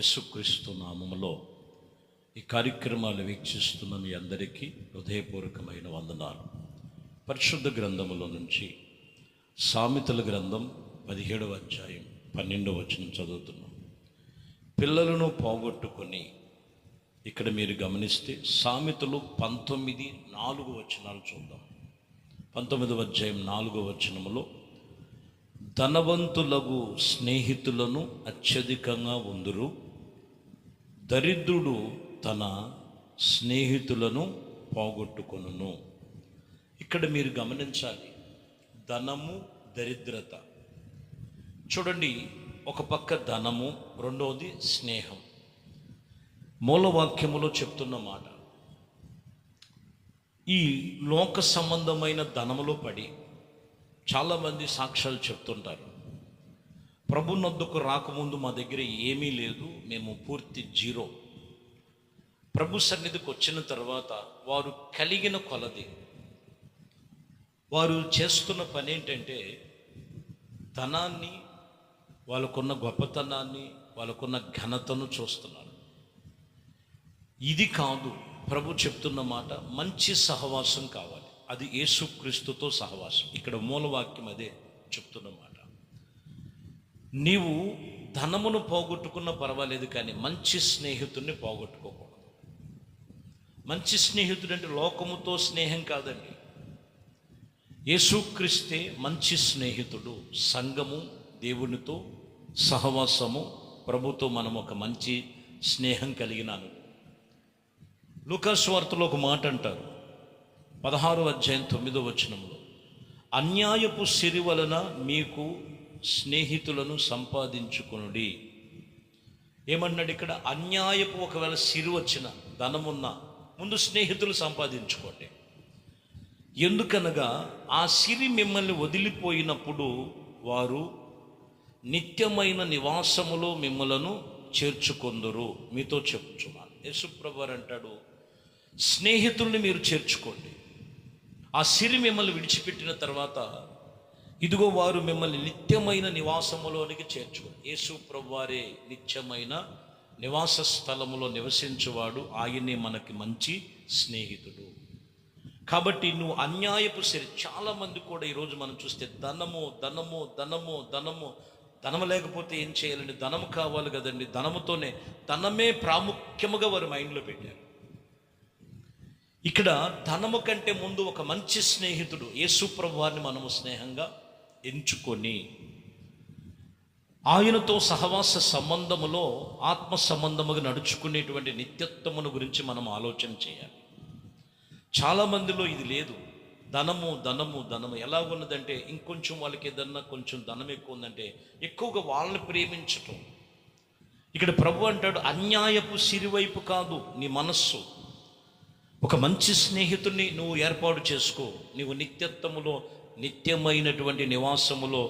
యేసుక్రీస్తు నామములో ఈ కార్యక్రమాలు వీక్షిస్తున్న మీ అందరికీ హృదయపూర్వకమైన వందనాలు. పరిశుద్ధ గ్రంథములో నుంచి సామెతల గ్రంథం 17వ అధ్యాయం 12వ వచనం చదువుతున్నాం. పిల్లలను పోగొట్టుకొని, ఇక్కడ మీరు గమనిస్తే సామెతలు 19:4 వచనాలు చూద్దాం. 19వ అధ్యాయం 4వ వచనములో, ధనవంతులకు స్నేహితులను అత్యధికంగా ఉందురు, దరిద్రుడు తన స్నేహితులను పోగొట్టుకొనును. ఇక్కడ మీరు గమనించాలి, ధనము, దరిద్రత. చూడండి, ఒక పక్క ధనము, రెండవది స్నేహం. మూలవాక్యములో చెప్తున్న మాట, ఈ లోక సంబంధమైన ధనములో పడి చాలామంది సాక్ష్యాలు చెప్తుంటారు. ప్రభునొద్దకు రాకముందు మా దగ్గర ఏమీ లేదు, మేము పూర్తి జీరో. ప్రభు సన్నిధికి వచ్చిన తర్వాత వారు కలిగిన కొలది వారు చేస్తున్న పని ఏంటంటే, ధనాన్ని, వాళ్ళకున్న గొప్పతనాన్ని, వాళ్ళకున్న ఘనతను చూస్తున్నారు. ఇది కాదు ప్రభు చెప్తున్న మాట. మంచి సహవాసం కావాలి, అది యేసుక్రీస్తుతో సహవాసం. ఇక్కడ మూలవాక్యం అదే చెప్తున్న మాట. నీవు ధనమును పోగొట్టుకున్నా పర్వాలేదు, కానీ మంచి స్నేహితుడిని పోగొట్టుకోకూడదు. మంచి స్నేహితుడు అంటే లోకముతో స్నేహం కాదండి. యేసుక్రీస్తే మంచి స్నేహితుడు. సంఘము, దేవునితో సహవాసము, ప్రభుతో మనం ఒక మంచి స్నేహం కలిగినాను. లూకాసు వార్తలో ఒక మాట అంటారు, 16వ అధ్యాయం 9వ వచనంలో, అన్యాయపు సిరి వలన మీకు స్నేహితులను సంపాదించుకొనుడి. ఏమన్నాడు ఇక్కడ? అన్యాయపు ఒకవేళ సిరి వచ్చిన, ధనమున్న, ముందు స్నేహితులు సంపాదించుకోండి. ఎందుకనగా ఆ సిరి మిమ్మల్ని వదిలిపోయినప్పుడు వారు నిత్యమైన నివాసములో మిమ్మలను చేర్చుకొందురు. మీతో చెప్పుచున్నాను. యేసుప్రభు అంటాడు, స్నేహితుల్ని మీరు చేర్చుకోండి. ఆ సిరి మిమ్మల్ని విడిచిపెట్టిన తర్వాత ఇదిగో వారు మిమ్మల్ని నిత్యమైన నివాసములోనికి చేర్చుకోండి. యేసు ప్రభువారే నిత్యమైన నివాస స్థలములో నివసించువాడు. ఆయనే మనకి మంచి స్నేహితుడు. కాబట్టి నువ్వు అన్యాయపు సిరి, చాలామంది కూడా ఈరోజు మనం చూస్తే ధనము ధనము ధనము ధనము ధనము లేకపోతే ఏం చేయాలండి? ధనము కావాలి కదండి. ధనముతోనే, ధనమే ప్రాముఖ్యముగా వారు మైండ్లో పెట్టారు. ఇక్కడ ధనము కంటే ముందు ఒక మంచి స్నేహితుడు యేసు ప్రభువారిని మనము స్నేహంగా ఎంచుకొని, ఆయనతో సహవాస సంబంధములో ఆత్మ సంబంధముగా నడుచుకునేటువంటి నిత్యత్వమును గురించి మనం ఆలోచన చేయాలి. చాలామందిలో ఇది లేదు. ధనము ధనము ధనము ఎలాగున్నదంటే, ఇంకొంచెం వాళ్ళకి ఏదన్నా కొంచెం ధనం ఎక్కువ ఉందంటే ఎక్కువగా వాళ్ళని ప్రేమించటం. ఇక్కడ ప్రభు అంటాడు, అన్యాయపు సిరివైపు కాదు నీ మనస్సు. ఒక మంచి స్నేహితుడిని నువ్వు ఏర్పాటు చేసుకో. నువ్వు నిత్యత్వములో, నిత్యమైనటువంటి నివాసములో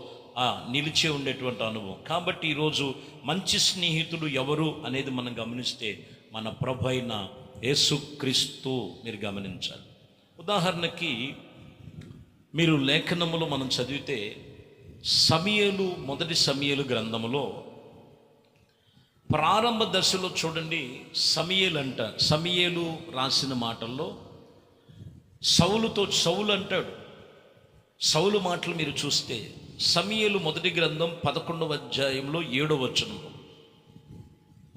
నిలిచి ఉండేటువంటి అనుభవం. కాబట్టి ఈరోజు మంచి స్నేహితుడు ఎవరు అనేది మనం గమనిస్తే మన ప్రభు అయిన యేసుక్రీస్తు మీరు గమనించాలి. ఉదాహరణకి మీరు లేఖనములో మనం చదివితే సమూయేలు, మొదటి సమూయేలు గ్రంథములో ప్రారంభ దశలో చూడండి, సమూయేలు రాసిన మాటల్లో సౌలు అంటాడు. సౌలు మాటలు మీరు చూస్తే సమూయేలు మొదటి గ్రంథం 11వ అధ్యాయంలో 7వ వచనంలో,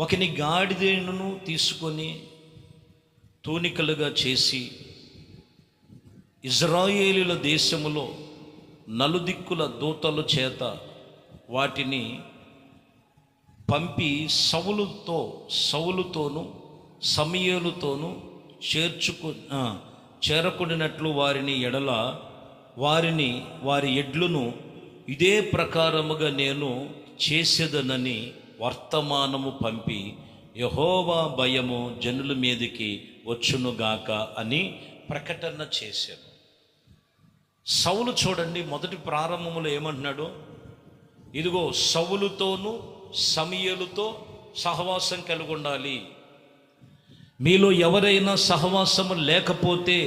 ఒకని గాడిదను తీసుకొని తూనికలుగా చేసి ఇజ్రాయేలీల దేశములో నలుదిక్కుల దూతల చేత వాటిని పంపి సౌలుతోనూ సమూయేలుతోనూ చేరకుడినట్లు వారిని ఎడల వారి ఎడ్లను ఇదే ప్రకారముగా నేను చేసేదనని వర్తమానము పంపి, యెహోవా భయము జనుల మీదకి వచ్చునుగాక అని ప్రకటన చేశాను. సౌలు చూడండి, మొదటి ప్రారంభములో ఏమంటున్నాడు? ఇదిగో సౌలుతోనూ సమూయేలుతో సహవాసం కలిగి ఉండాలి. మీలో ఎవరైనా సహవాసము లేకపోతే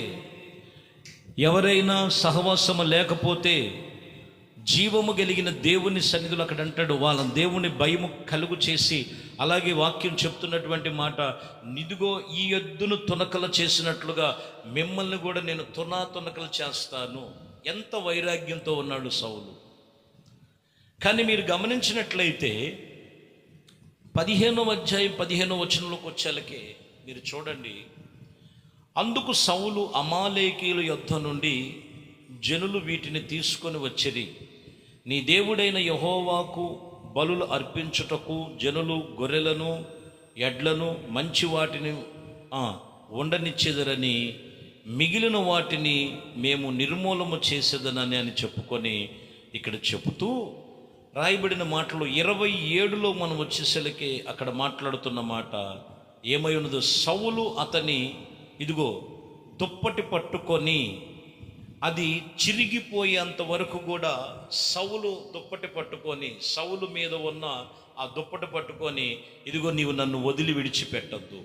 జీవము కలిగిన దేవుని సన్నిధిలో అక్కడ అంటాడు, వాళ్ళ దేవుని భయము కలుగు చేసి, అలాగే వాక్యం చెప్తున్నటువంటి మాట, నిదిగో ఈ ఎద్దును తునకలు చేసినట్లుగా మిమ్మల్ని కూడా నేను తునకలు చేస్తాను. ఎంత వైరాగ్యంతో ఉన్నాడు సౌలు. కానీ మీరు గమనించినట్లయితే 15వ అధ్యాయం 15వ వచనంలోకి వచ్చేలకే మీరు చూడండి, అందుకు సౌలు అమాలేకీయుల యొద్ద నుండి జనులు వీటిని తీసుకొని వచ్చిరి, నీ దేవుడైన యెహోవాకు బలులు అర్పించుటకు జనులు గొర్రెలను ఎడ్లను మంచి వాటిని ఉండనిచ్చేదరని, మిగిలిన వాటిని మేము నిర్మూలము చేసేదనని అని చెప్పుకొని ఇక్కడ చెబుతూ రాయబడిన మాటలు 27లో మనం వచ్చేసరికి అక్కడ మాట్లాడుతున్న మాట ఏమై ఉన్నదో, సౌలు అతని ఇదిగో దుప్పటి పట్టుకొని, అది చిరిగిపోయేంత వరకు కూడా సౌలు దుప్పటి పట్టుకొని, సౌలు మీద ఉన్న ఆ దుప్పటి పట్టుకొని, ఇదిగో నీవు నన్ను వదిలి విడిచిపెట్టద్దు.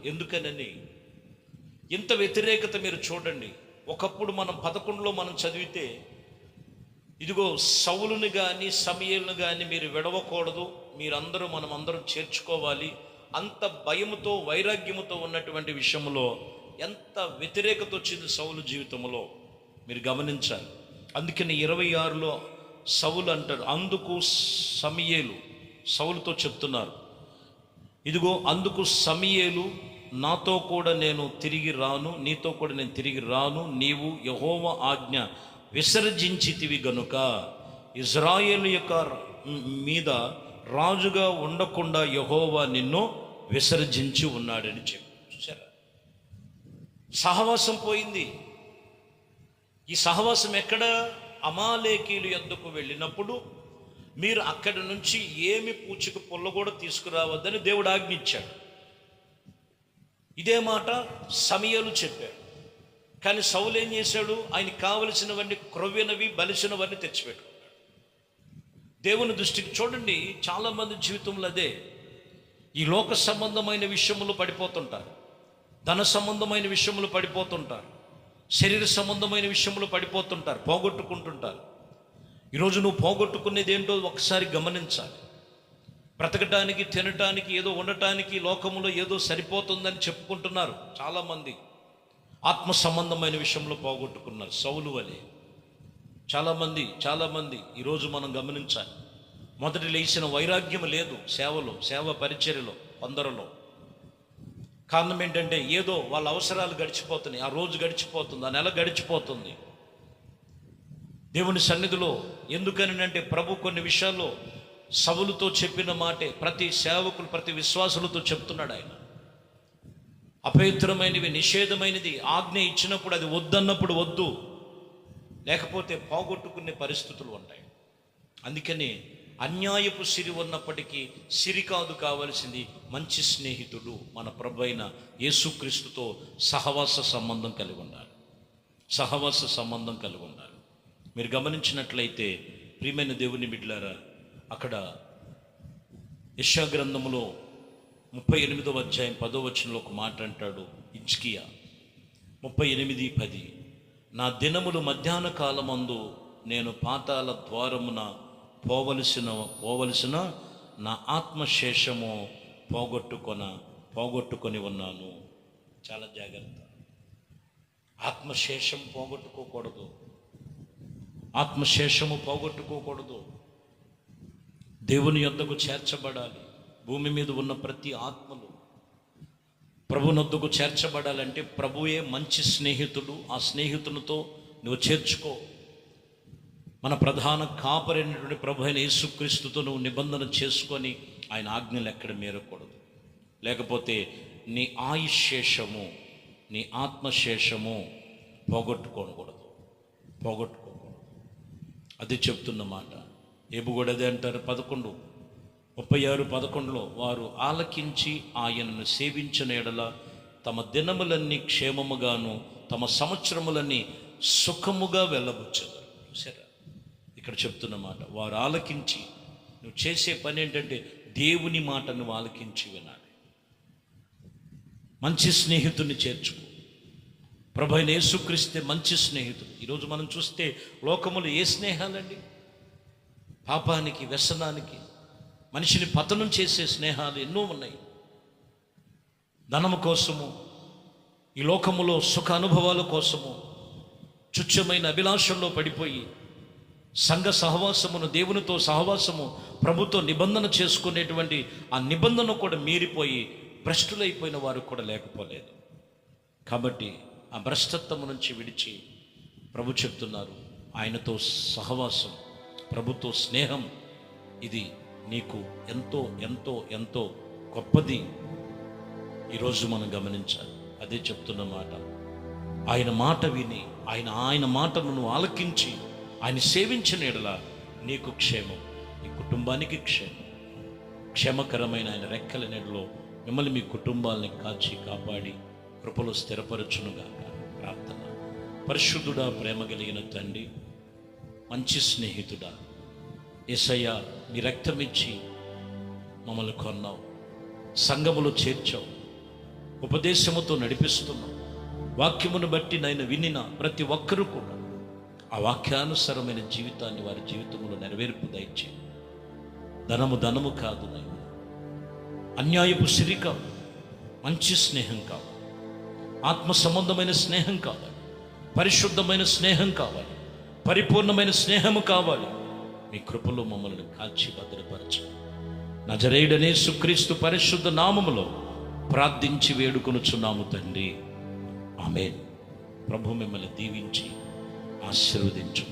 ఎందుకనని ఇంత వ్యతిరేకత మీరు చూడండి. ఒకప్పుడు మనం 11లో మనం చదివితే, ఇదిగో సౌలుని కానీ సమూయేలుని కానీ మీరు విడవకూడదు, మీరందరూ మనమందరం చేర్చుకోవాలి, అంత భయముతో వైరాగ్యముతో ఉన్నటువంటి విషయంలో ఎంత వ్యతిరేకత వచ్చింది సౌలు జీవితంలో మీరు గమనించాలి. అందుకని 26లో సౌలు అంటారు, అందుకు సమూయేలు సౌలుతో చెప్తున్నారు, ఇదిగో అందుకు సమూయేలు, నాతో కూడా నేను తిరిగి రాను, నీతో కూడా నేను తిరిగి రాను, నీవు యెహోవా ఆజ్ఞ విసర్జించితివి గనుక ఇజ్రాయేలు యొక్క మీద రాజుగా ఉండకుండా యెహోవా నిన్ను విసర్జించి ఉన్నాడని చెప్పి. చూసారా, సహవాసం పోయింది. ఈ సహవాసం ఎక్కడ? అమాలేకీయుల యొద్దకు వెళ్ళినప్పుడు మీరు అక్కడి నుంచి ఏమి పూచిక పుల్ల కూడా తీసుకురావద్దని దేవుడు ఆజ్ఞించాడు. ఇదే మాట సమూయేలు చెప్పాడు. కానీ సౌలు ఏం చేశాడు? ఆయనకి కావలసినవన్నీ క్రొవ్వినవి బలిసినవన్నీ తెచ్చిపెట్టుకున్నాడు. దేవుని దృష్టికి చూడండి, చాలామంది జీవితంలో అదే, ఈ లోక సంబంధమైన విషయములు పడిపోతుంటారు, ధన సంబంధమైన విషయములు పడిపోతుంటారు, శరీర సంబంధమైన విషయములు పడిపోతుంటారు, పోగొట్టుకుంటుంటారు. ఈరోజు నువ్వు పోగొట్టుకునేది ఏంటో ఒకసారి గమనించాలి. బ్రతకటానికి, తినటానికి, ఏదో ఉండటానికి లోకములో ఏదో సరిపోతుందని చెప్పుకుంటున్నారు చాలామంది. ఆత్మ సంబంధమైన విషయంలో పోగొట్టుకున్నారు సౌలు వలె చాలామంది ఈరోజు మనం గమనించాలి. మొదటి లేచిన వైరాగ్యం లేదు సేవలో, సేవ పరిచర్యలో కొందరిలో. కారణం ఏంటంటే ఏదో వాళ్ళ అవసరాలు గడిచిపోతున్నాయి, ఆ రోజు గడిచిపోతుంది, ఆ నెల గడిచిపోతుంది దేవుని సన్నిధిలో. ఎందుకని అంటే ప్రభు కొన్ని విషయాల్లో సౌలుతో చెప్పిన మాటే ప్రతి సేవకులు, ప్రతి విశ్వాసులతో చెప్తున్నాడు. ఆయన అపవిత్రమైనవి, నిషేధమైనది ఆజ్ఞ ఇచ్చినప్పుడు అది వద్దన్నప్పుడు వద్దు, లేకపోతే పోగొట్టుకునే పరిస్థితులు ఉంటాయి. అందుకని అన్యాయపు సిరి ఉన్నప్పటికీ సిరి కాదు, కావలసింది మంచి స్నేహితుడు, మన ప్రభు అయిన యేసుక్రీస్తుతో సహవాస సంబంధం కలిగి ఉండాలి. మీరు గమనించినట్లయితే ప్రియమైన దేవుని బిడ్డలారా, అక్కడ యెషయా గ్రంథములో 38వ అధ్యాయం 10వ వచనంలో ఒక మాట అంటాడు హిజ్కియా 38:10, నా దినములు మధ్యాహ్న కాలమందు నేను పాతాళ ద్వారమున పోవలసిన నా ఆత్మశేషము పోగొట్టుకొని ఉన్నాను. చాలా జాగ్రత్త. ఆత్మశేషం పోగొట్టుకోకూడదు. దేవుని యొద్దకు చేర్చబడాలి. భూమి మీద ఉన్న ప్రతి ఆత్మలు ప్రభునొద్దకు చేర్చబడాలంటే ప్రభువే మంచి స్నేహితుడు. ఆ స్నేహితునితో నువ్వు చేర్చుకో. మన ప్రధాన కాపరైనటువంటి ప్రభు అయిన యేసుక్రీస్తుతో నువ్వు నిబంధన చేసుకొని ఆయన ఆజ్ఞలు ఎక్కడ మీరకూడదు. లేకపోతే నీ ఆయుశేషము, నీ ఆత్మశేషము పోగొట్టుకోకూడదు. అది చెప్తున్న మాట. ఏబు కూడా అదే అంటారు 36:11 వారు ఆలకించి ఆయనను సేవించిన ఎడల తమ దినములన్నీ క్షేమముగాను తమ సంవత్సరములన్నీ సుఖముగా వెళ్ళబుచ్చరు. చూసారా, ఇక్కడ చెప్తున్న మాట. వారు ఆలకించి, నువ్వు చేసే పని ఏంటంటే దేవుని మాట నువ్వు ఆలకించి వినాలి. మంచి స్నేహితుడిని చేర్చుకో. ప్రభు అయిన యేసుక్రీస్తే మంచి స్నేహితుడు. ఈరోజు మనం చూస్తే లోకములు ఏ స్నేహాలండి? పాపానికి, వ్యసనానికి, మనిషిని పతనం చేసే స్నేహాలు ఎన్నో ఉన్నాయి. ధనము కోసము, ఈ లోకములో సుఖ అనుభవాల కోసము తుచ్చమైన అభిలాషంలో పడిపోయి సంఘ సహవాసమును, దేవునితో సహవాసము, ప్రభుతో నిబంధన చేసుకునేటువంటి ఆ నిబంధన కూడా మీరిపోయి భ్రష్టులైపోయిన వారు కూడా లేకపోలేదు. కాబట్టి ఆ భ్రష్టత్వము నుంచి విడిచి ప్రభు చెప్తున్నారు, ఆయనతో సహవాసం, ప్రభుతో స్నేహం, ఇది నీకు ఎంతో ఎంతో ఎంతో గొప్పది. ఈరోజు మనం గమనించాలి. అదే చెప్తున్న మాట. ఆయన మాట విని, ఆయన మాటను నువ్వు ఆలకించి ఆయన సేవించిన ఎడల నీకు క్షేమం, నీ కుటుంబానికి క్షేమం. క్షేమకరమైన ఆయన రెక్కల నీడలో మిమ్మల్ని, మీ కుటుంబాలని కాచి కాపాడి కృపలో స్థిరపరచునుగాక. ప్రార్థన. పరిశుద్ధుడా, ప్రేమ కలిగిన తండ్రి, మంచి స్నేహితుడా, యేసయ్య, నీ రక్తమిచ్చి మమ్మల్ని కొన్నావు, సంఘములో చేర్చావు, ఉపదేశముతో నడిపిస్తున్నావు. వాక్యమును బట్టి నైనా వినిన ప్రతి ఒక్కరూ కూడా ఆ వాక్యానుసారమైన జీవితాన్ని వారి జీవితంలో నెరవేర్పు దయచే. ధనము కాదు నైనా, అన్యాయపు సిరి కాదు, మంచి స్నేహం కావాలి, ఆత్మ సంబంధమైన స్నేహం కావాలి, పరిశుద్ధమైన స్నేహం కావాలి, పరిపూర్ణమైన స్నేహము కావాలి. మీ కృపలో మమ్మల్ని కాచి భద్రపరచు. నజరేయుడనే యేసుక్రీస్తు పరిశుద్ధ నామములో ప్రార్థించి వేడుకొనుచున్నాము తండ్రి. ఆమేన్. ప్రభు మిమ్మల్ని దీవించి ఆశీర్వదించు.